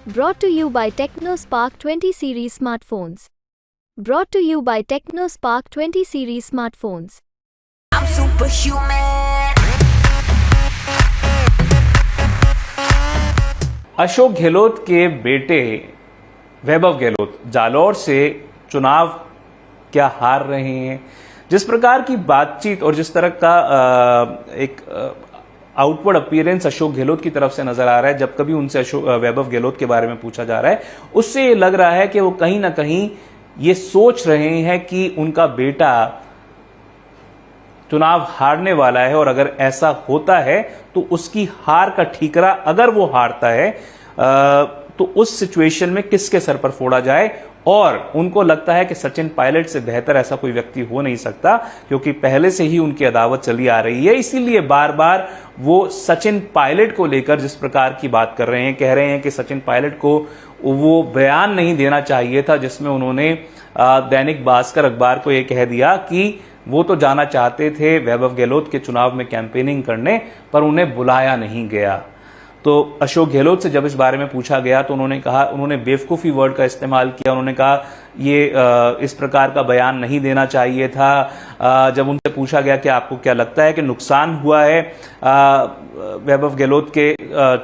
Brought to you by TechnoSpark 20 series smartphones. Brought to you by TechnoSpark 20 series smartphones. I'm superhuman. Ashok Gehlot के बेटे वैभव गहलोत जालौर से चुनाव क्या हार रहे हैं। जिस प्रकार की बातचीत और जिस तरह का एक आउटवर्ड अपीयरेंस अशोक गहलोत की तरफ से नजर आ रहा है, जब कभी उनसे वैभव गहलोत के बारे में पूछा जा रहा है, उससे ये लग रहा है कि वो कहीं ना कहीं ये सोच रहे हैं कि उनका बेटा चुनाव हारने वाला है और अगर ऐसा होता है तो उसकी हार का ठीकरा, अगर वो हारता है तो उस सिचुएशन में किसके सर पर फोड़ा जाए। और उनको लगता है कि सचिन पायलट से बेहतर ऐसा कोई व्यक्ति हो नहीं सकता, क्योंकि पहले से ही उनकी अदावत चली आ रही है। इसीलिए बार बार वो सचिन पायलट को लेकर जिस प्रकार की बात कर रहे हैं, कह रहे हैं कि सचिन पायलट को वो बयान नहीं देना चाहिए था जिसमें उन्होंने दैनिक भास्कर अखबार को यह कह दिया कि वो तो जाना चाहते थे वैभव गहलोत के चुनाव में कैंपेनिंग करने, पर उन्हें बुलाया नहीं गया। तो अशोक गहलोत से जब इस बारे में पूछा गया तो उन्होंने कहा, उन्होंने बेवकूफ़ी वर्ड का इस्तेमाल किया। उन्होंने कहा ये इस प्रकार का बयान नहीं देना चाहिए था। जब उनसे पूछा गया कि आपको क्या लगता है कि नुकसान हुआ है वैभव गहलोत के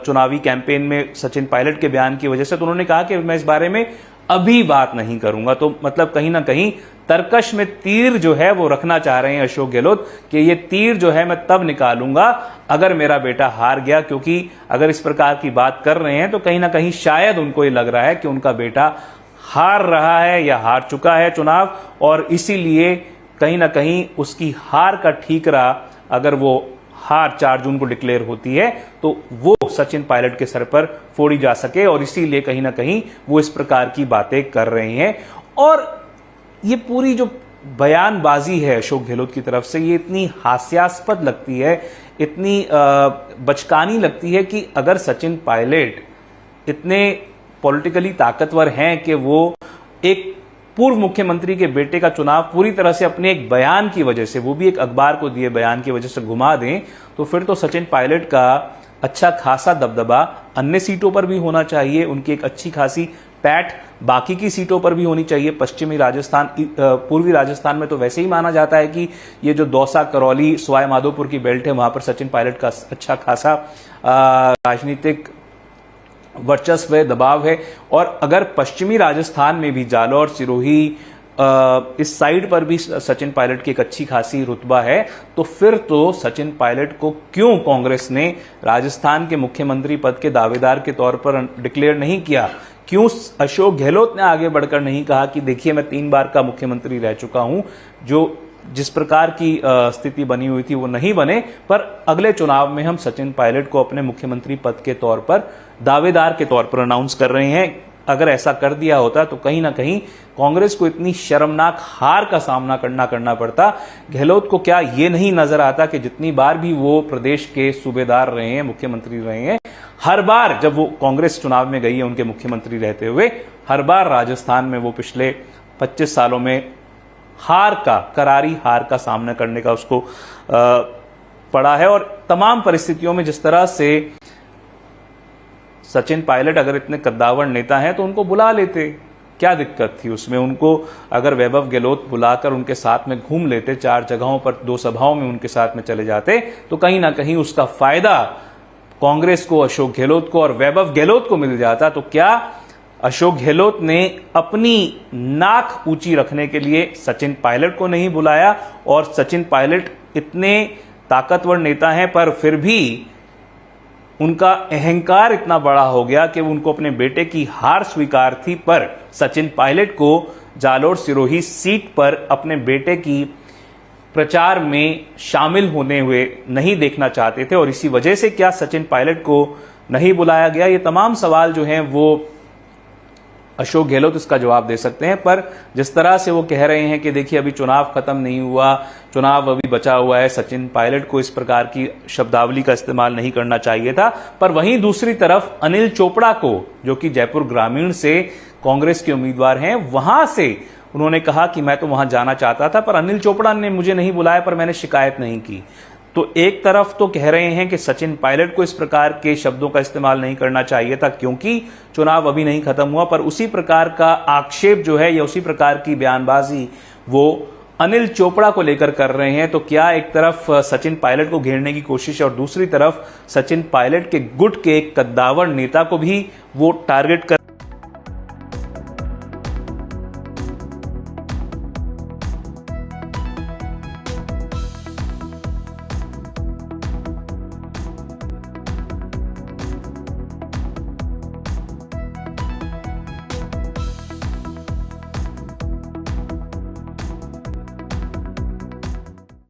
चुनावी कैंपेन में सचिन पायलट के बयान की वजह से, तो उन्होंने कहा कि मैं इस बारे में अभी बात नहीं करूंगा। तो मतलब कहीं ना कहीं तर्कश में तीर जो है वो रखना चाह रहे हैं अशोक गहलोत कि ये तीर जो है मैं तब निकालूंगा अगर मेरा बेटा हार गया, क्योंकि अगर इस प्रकार की बात कर रहे हैं तो कहीं ना कहीं शायद उनको ये लग रहा है कि उनका बेटा हार रहा है या हार चुका है चुनाव, और इसीलिए कहीं ना कहीं उसकी हार का ठीकरा, अगर वो हार 4 जून को डिक्लेयर होती है तो वो सचिन पायलट के सर पर फोड़ी जा सके, और इसीलिए कहीं ना कहीं वो इस प्रकार की बातें कर रहे हैं। और ये पूरी जो बयानबाजी है अशोक गहलोत की तरफ से, ये इतनी हास्यास्पद लगती है, इतनी बचकानी लगती है कि अगर सचिन पायलट इतने पॉलिटिकली ताकतवर हैं कि वो एक पूर्व मुख्यमंत्री के बेटे का चुनाव पूरी तरह से अपने एक बयान की वजह से, वो भी एक अखबार को दिए बयान की वजह से घुमा दें, तो फिर तो सचिन पायलट का अच्छा खासा दबदबा अन्य सीटों पर भी होना चाहिए। उनकी एक अच्छी खासी पैठ बाकी की सीटों पर भी होनी चाहिए। पश्चिमी राजस्थान, पूर्वी राजस्थान में तो वैसे ही माना जाता है कि ये जो दौसा, करौली, सवाई माधोपुर की बेल्ट है, वहां पर सचिन पायलट का अच्छा खासा राजनीतिक वर्चस्व है, दबाव है। और अगर पश्चिमी राजस्थान में भी जालौर, सिरोही, इस साइड पर भी सचिन पायलट की एक अच्छी खासी रुतबा है, तो फिर तो सचिन पायलट को क्यों कांग्रेस ने राजस्थान के मुख्यमंत्री पद के दावेदार के तौर पर डिक्लेयर नहीं किया? क्यों अशोक गहलोत ने आगे बढ़कर नहीं कहा कि देखिए मैं 3 बार का मुख्यमंत्री रह चुका हूं, जो जिस प्रकार की स्थिति बनी हुई थी वो नहीं बने, पर अगले चुनाव में हम सचिन पायलट को अपने मुख्यमंत्री पद के तौर पर दावेदार के तौर पर अनाउंस कर रहे हैं। अगर ऐसा कर दिया होता तो कहीं ना कहीं कांग्रेस को इतनी शर्मनाक हार का सामना करना पड़ता। गहलोत को क्या ये नहीं नजर आता कि जितनी बार भी वो प्रदेश के सूबेदार रहे हैं, मुख्यमंत्री रहे हैं, हर बार जब वो कांग्रेस चुनाव में गई है उनके मुख्यमंत्री रहते हुए, हर बार राजस्थान में वो पिछले 25 सालों में करारी हार का सामना करने का उसको पड़ा है। और तमाम परिस्थितियों में जिस तरह से सचिन पायलट अगर इतने कद्दावर नेता हैं तो उनको बुला लेते, क्या दिक्कत थी उसमें? उनको अगर वैभव गहलोत बुलाकर उनके साथ में घूम लेते, 4 जगहों पर 2 सभाओं में उनके साथ में चले जाते, तो कहीं ना कहीं उसका फायदा कांग्रेस को, अशोक गहलोत को और वैभव गहलोत को मिल जाता। तो क्या अशोक गहलोत ने अपनी नाक ऊंची रखने के लिए सचिन पायलट को नहीं बुलाया? और सचिन पायलट इतने ताकतवर नेता हैं पर फिर भी उनका अहंकार इतना बड़ा हो गया कि उनको अपने बेटे की हार स्वीकार थी, पर सचिन पायलट को जालौर सिरोही सीट पर अपने बेटे की प्रचार में शामिल होने हुए नहीं देखना चाहते थे। और इसी वजह से क्या सचिन पायलट को नहीं बुलाया गया? ये तमाम सवाल जो हैं वो अशोक गहलोत इसका जवाब दे सकते हैं। पर जिस तरह से वो कह रहे हैं कि देखिए अभी चुनाव खत्म नहीं हुआ, चुनाव अभी बचा हुआ है, सचिन पायलट को इस प्रकार की शब्दावली का इस्तेमाल नहीं करना चाहिए था। पर वहीं दूसरी तरफ अनिल चोपड़ा को, जो कि जयपुर ग्रामीण से कांग्रेस के उम्मीदवार हैं, वहां से उन्होंने कहा कि मैं तो वहां जाना चाहता था पर अनिल चोपड़ा ने मुझे नहीं बुलाया, पर मैंने शिकायत नहीं की। तो एक तरफ तो कह रहे हैं कि सचिन पायलट को इस प्रकार के शब्दों का इस्तेमाल नहीं करना चाहिए था क्योंकि चुनाव अभी नहीं खत्म हुआ, पर उसी प्रकार का आक्षेप जो है या उसी प्रकार की बयानबाजी वो अनिल चोपड़ा को लेकर कर रहे हैं। तो क्या एक तरफ सचिन पायलट को घेरने की कोशिश है और दूसरी तरफ सचिन पायलट के गुट के एक कद्दावर नेता को भी वो टारगेट कर